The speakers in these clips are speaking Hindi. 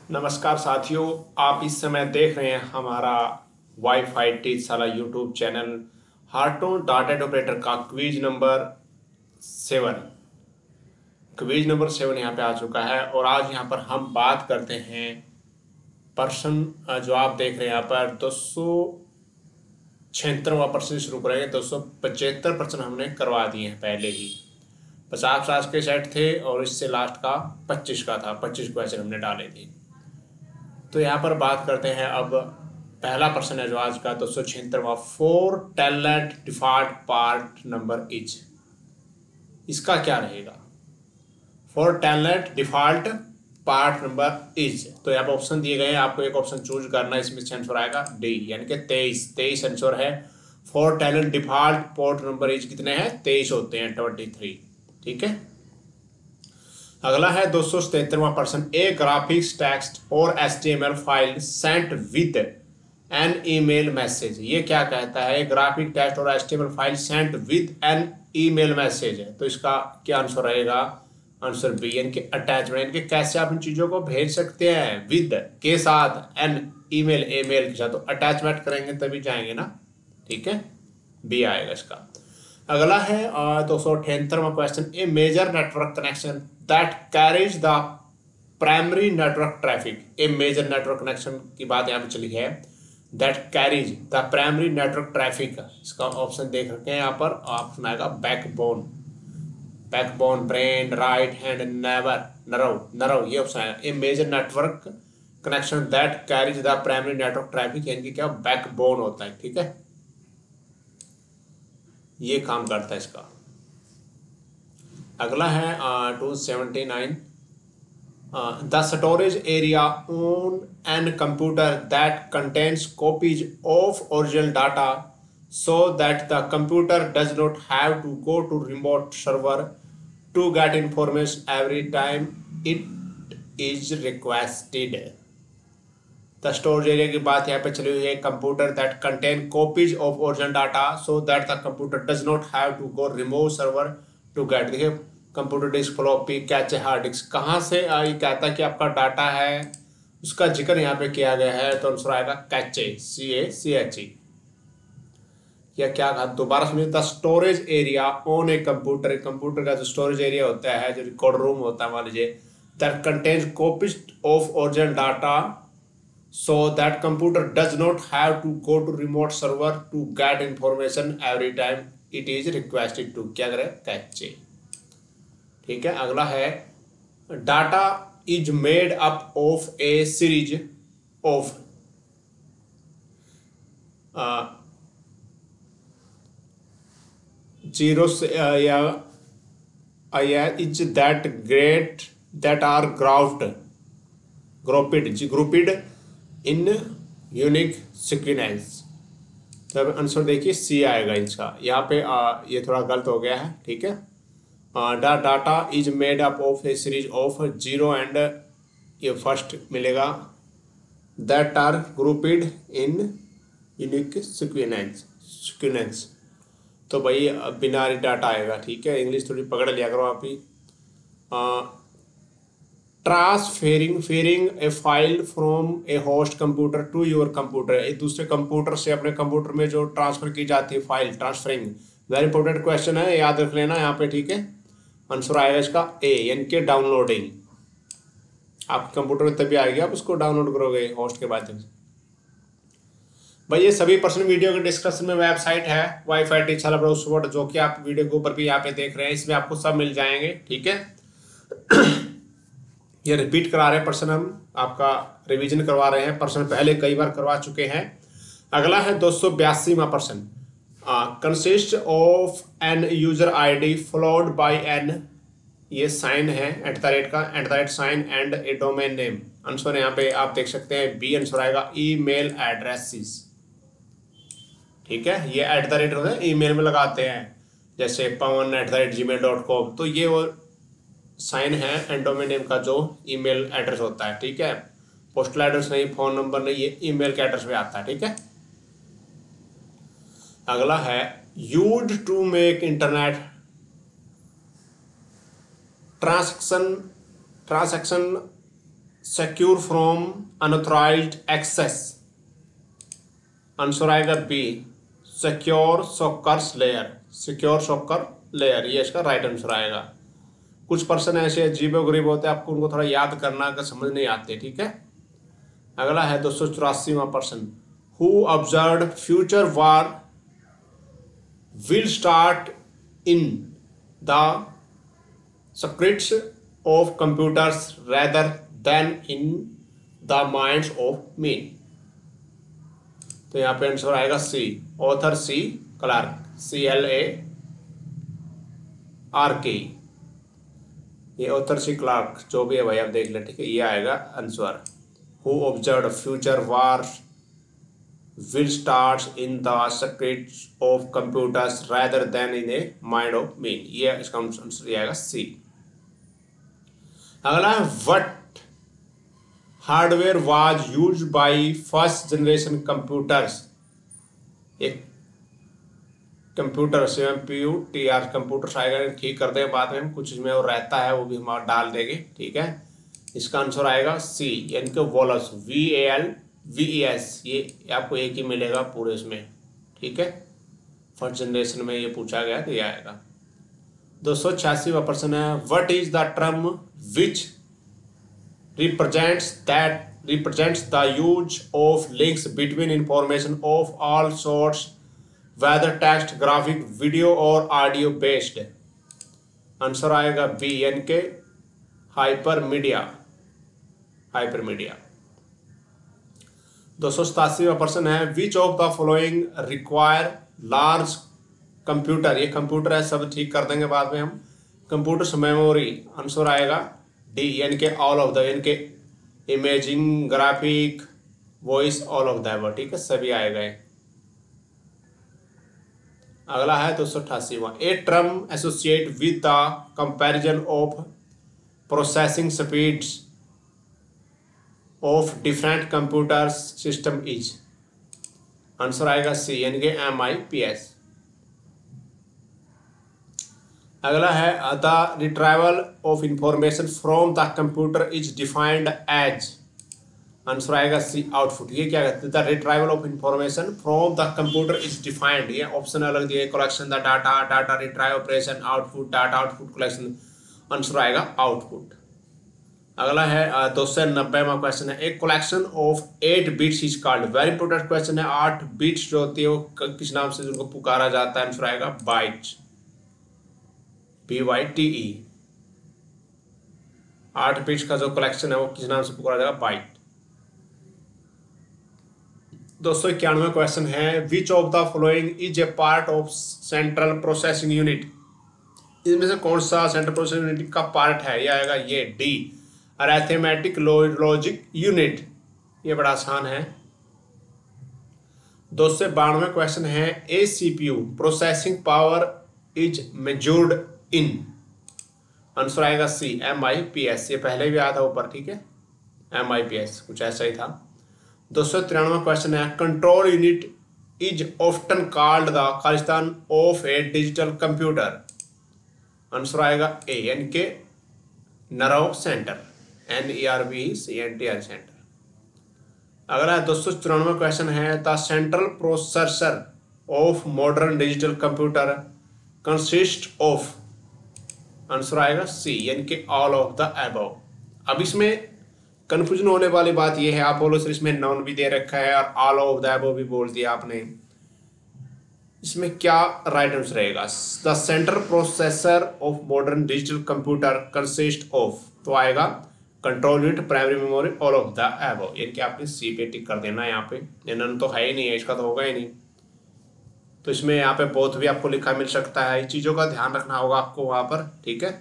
नमस्कार साथियों, आप इस समय देख रहे हैं हमारा WiFi Teachshala YouTube channel. Hartron data operator का क्विज नंबर 7 यहाँ पे आ चुका है। और आज यहाँ पर हम बात करते हैं पर्सन जो आप देख रहे हैं यहाँ पर 276वां प्रश्न शुरू करेंगे। 275 प्रश्न हमने करवा दिए हैं पहले ही। 50 के सेट थे और इससे लास्ट का 25 का था। 25 क्वेश्चन हमने डाले थे। तो यहाँ पर बात करते हैं अब पहला प्रश्न है जो आज का 276वां। For telnet default port number is, इसका क्या रहेगा? For telnet default port number is. तो यहाँ पर ऑप्शन दिए गए हैं, आपको एक ऑप्शन चूज करना है। इसमें आंसर आएगा डी, यानी कि 23 आंसर है। Four telnet default port number is कितने हैं? 23 होते हैं, 23। ठीक है। अगला है 273वां प्रश्न। ए ग्राफिक्स टेक्स्ट और HTML file sent with an email message, ये क्या कहता है? ग्राफिक टेक्स्ट और HTML file sent with an email message है। तो इसका क्या आंसर रहेगा? आंसर बी, यानी कि अटैचमेंट। यानी कि कैसे आप इन चीजों को भेज सकते हैं? विद के साथ, एन ईमेल के साथ। तो अटैचमेंट करेंगे तभी जाएंगे ना। ठीक है, बी आएगा इसका। अगला है 278वां question. A major network connection that carries the primary network traffic. A major network connection की बात यहाँ पे चली है, that carries the primary network traffic. इसका ऑप्शन देख रखे हैं यहाँ पर। आप सुनाएगा backbone, brain, right hand, nerve, ये ऑप्शन है। A major network connection that carries the primary network traffic, यानी कि क्या? बैकबोन होता है। ठीक है, ये काम करता है इसका। अगला है 279। The storage area on an computer that contains copies of original data so that the computer does not have to go to remote server to get information every time it is requested. The storage area की बात यहाँ पे चली हुई है। Computer that contain copies of original data so that the computer does not have to go remove server to get. देखिए, computer disk, floppy, cache, hard disk, कहाँ से ये कहता है कि आपका डाटा है, उसका जिक्र यहाँ पे किया गया है। तो आंसर आएगा कैचे, CACHE। या क्या कहा? दोबारा सुनिए। The storage area on a computer, computer का जो स्टोरेज एरिया होता है, जो रिकॉर्ड रूम होता है मान लीजिए, that contains copies of original data so that computer does not have to go to remote server to get information every time it is requested to। क्या करे? कैचे। ठीक है। अगला है data is made up of a series of zero या is that great that are grouped in unique sequence. तो अब आंसर देखिए सी आएगा इसका। यहाँ पे ये थोड़ा गलत हो गया है। ठीक है। The data is made up of a series of zero and, ये फर्स्ट मिलेगा, that are grouped in unique sequence. तो भाई बिनारी डाटा आएगा। ठीक है, इंग्लिश थोड़ी पकड़ लिया करो आप ही। Transferring a file from a host computer to your computer, एक दूसरे कंप्यूटर से अपने कंप्यूटर में जो ट्रांसफर की जाती है file, transferring. Very important question है, याद रख लेना यहाँ पे। ठीक है, आंसर आएगा इसका ए, यानी कि डाउनलोडिंग। आपके कंप्यूटर में तभी आएगी, आप उसको डाउनलोड करोगे होस्ट के माध्यम से। भाई ये सभी प्रश्न वीडियो के डिस्क्रिप्शन में वेबसाइट है वाईफाई टीचशाला ब्राउज़र, जो कि आप वीडियो के ऊपर भी यहाँ पे देख रहे हैं, इसमें आपको सब मिल जाएंगे। ठीक है। ये रिपीट करा रहे हैं प्रश्न, हम आपका रिवीजन करवा रहे हैं। प्रश्न पहले कई बार करवा चुके हैं। अगला है 282वां प्रश्न। Consist of an user ID followed by an, ये साइन है @ का, @ sign and a domain name. Answer यहाँ पे आप देख सकते हैं बी आंसर आएगा, ईमेल एड्रेसेस। ठीक है, ये @ होता है, ईमेल में लगाते हैं, जैसे pawan@gmail.com। तो ये वो साइन है एंड डोमेन नेम का जो ईमेल एड्रेस होता है। ठीक है, पोस्टल एड्रेस नहीं, फोन नंबर नहीं, ये ईमेल के एड्रेस पे आता है। ठीक है। अगला है used to make internet transaction secure from unauthorised access. Answer आएगा B, secure sockets layer, secure socket layer, ये इसका राइट आंसर आएगा। कुछ पर्सन ऐसे अजीबोगरीब होते हैं, आपको उनको थोड़ा याद करना अगर समझ नहीं आते, ठीक है। अगला है 284वां person, who observe future war will start in the secrets of computers rather than in the minds of men। तो यहाँ पे आंसर आएगा सी, ऑथर सी क्लार्क, CLARK। ये ऑथर सी क्लार्क जो भी है भाई आप देख ले, ठीक है, ये आएगा answer. Who observe future war will start in the secrets of computers rather than in a mind of men, ये इसका आंसर आएगा सी। अगला है what hardware was use by first generation computers. एक कंप्यूटर CPU TR कंप्यूटर्स आएगा, ठीक कर देंगे बाद में, कुछ इसमें और रहता है वो भी हम डाल देंगे, ठीक है। इसका आंसर आएगा सी, यानी कि वॉलस, VALVES, ये आपको एक ही मिलेगा पूरे इसमें, ठीक है। फर्स्ट जनरेशन में ये पूछा गया तो ये आएगा। 286वां प्रश्न है, what is the term which represents the use of links between information of all sorts, whether text, graphic, video or audio based। Answer आएगा बी, यानी के हाइपरमीडिया। 287वां प्रश्न है, which of the following require large computer, ये कंप्यूटर है, सब ठीक कर देंगे बाद में हम, कंप्यूटर्स मेमोरी। आंसर आएगा डी, यानी कि ऑल ऑफ द, यानी कि imaging, graphic, voice, all of the above, ठीक है, सभी आए गए। अगला है 288वां, a term associate with the comparison of processing speeds of different computer system is. Answer आएगा सी, यानी कि MIPS। अगला है the retrieval of information from the computer is defined as. Answer आएगा सी, आउटपुट। ये क्या कहते हैं, the retrieval of information from the computer is defined, ये ऑप्शन अलग दिए, collection the data, data retrieve operation, output, data output collection. Answer आएगा आउटपुट। अगला है 290वां क्वेश्चन है, एक collection of 8 bits is called. Very important question है, 8 बिट्स जो होती है वो किस नाम से उनको पुकारा जाता है। आंसर आएगा बाइट्स, BYTE। 8 बिट्स का जो कलेक्शन है वो किस नाम से पुकारा जाएगा, बाइट। 291वां क्वेश्चन है, which of the following is a part of central processing unit. इसमें से कौन सा सेंट्रल प्रोसेसिंग यूनिट का पार्ट है, ये आएगा ये डी, अरिथमेटिक लॉजिक यूनिट। ये बड़ा आसान है। 292वां क्वेश्चन है, ए CPU processing power is measured in. Answer आएगा सी, MIPS। ये पहले भी आया था ऊपर, ठीक है, MIPS कुछ ऐसा ही था। 293वां क्वेश्चन है, control unit is often called the Khalistan of A digital computer. Answer आएगा ए, यानी के नर्व सेंटर, NERV सेंटर। अगला 294वां क्वेश्चन है, the central processor of modern digital computer consist of. Answer आएगा सी, यानी कि ऑल ऑफ द अबव। अब इसमें कंफ्यूजन होने वाली बात यह है, आप बोलो सर इसमें नॉन भी दे रखा है और ऑल ऑफ द अबव भी बोल दिया आपने, इसमें क्या राइट आंसर रहेगा। The central processor of modern digital computer consist of, तो आएगा control unit, primary memory, all of the above. यानी कि आपने सी पे टिक कर देना है, यहाँ पे नन तो है ही नहीं है, इसका तो होगा ही नहीं, तो इसमें यहाँ पे बोथ भी आपको लिखा मिल सकता है। इन चीज़ों का ध्यान रखना होगा आपको वहाँ पर, ठीक है।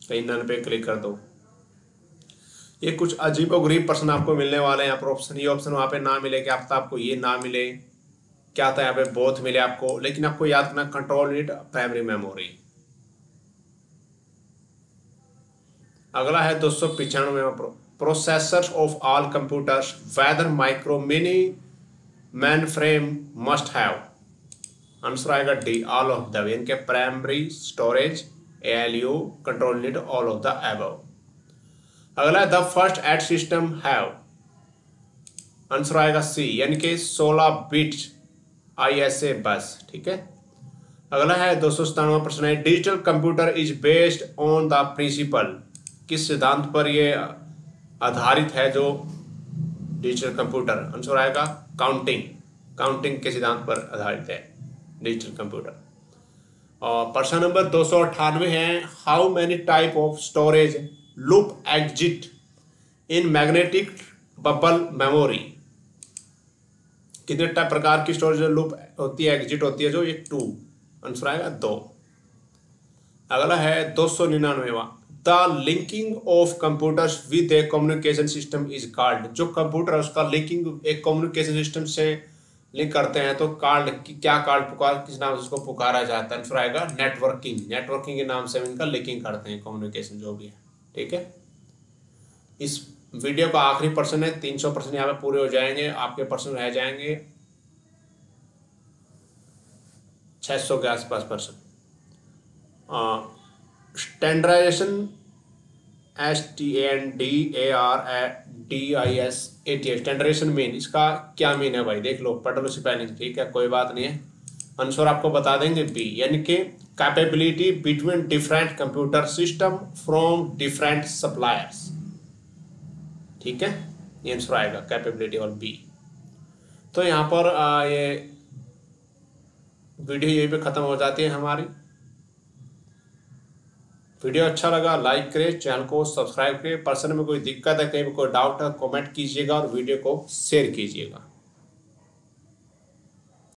कहीं नन पे क्लिक कर दो। ये कुछ अजीबोगरीब प्रश्न आपको मिलने वाले हैं यहाँ पर। ऑप्शन, ये ऑप्शन वहाँ पे ना मिले, क्या पता आपको ये ना मिले, क्या था यहाँ पे बोथ मिले आपको, लेकिन आपको याद रखना कंट्रोल यूनिट, प्राइमरी मेमोरी। अगला है 295, processors of all computers whether micro mini mainframe must have. Answer आएगा डी, ऑल ऑफ द, इनके primary storage, ALU, control unit, all of the above. अगला है the first aid system have, answer आएगा सी, यानी कि 16 बिट ISA बस। ठीक है। अगला है 297 प्रश्न है digital computer is based on the principle, किस सिद्धांत पर यह आधारित है जो डिजिटल कंप्यूटर, आंसर आएगा काउंटिंग, काउंटिंग के सिद्धांत पर आधारित है डिजिटल कंप्यूटर। और प्रश्न नंबर 298 है how many type of storage loop exit in magnetic bubble memory, कितने टाइप प्रकार की स्टोरेज लूप होती है, एग्जिट होती है जो, ये 2, आंसर आएगा 2। अगला है 299वां the linking of computers with a communication system is called, जो कंप्यूटर है उसका लिंकिंग एक कम्युनिकेशन सिस्टम से लिंक करते हैं तो कॉल्ड, क्या कॉल्ड पुकार, किस नाम से उसको पुकारा जाता है, आंसर आएगा नेटवर्किंग, नेटवर्किंग के नाम से इनका लिंकिंग करते हैं कम्युनिकेशन जो भी है। ठीक है। इस वीडियो का आखिरी प्रश्न है, 300 प्रश्न यहाँ पे पूरे हो जाएंगे, आपके प्रश्न रह जाएंगे 600 के आसपास प्रश्न। स्टैंडर्डाइजेशन STANDARDIS स्टैंडर्डाइजेशन मीन, इसका क्या मीन है भाई, देख लो, पढ़ लो स्पेलिंग। ठीक है, कोई बात नहीं है, आंसर आपको बता देंगे बी, यानी कि capability between different computer system from different suppliers. ठीक है, ये आंसर आएगा कैपेबिलिटी और बी। तो यहाँ पर ये वीडियो यहीं पे ख़त्म हो जाती है हमारी। वीडियो अच्छा लगा लाइक करें, चैनल को सब्सक्राइब करें, पर्सन में कोई दिक्कत है, कहीं कोई डाउट है कमेंट कीजिएगा और वीडियो को शेयर कीजिएगा।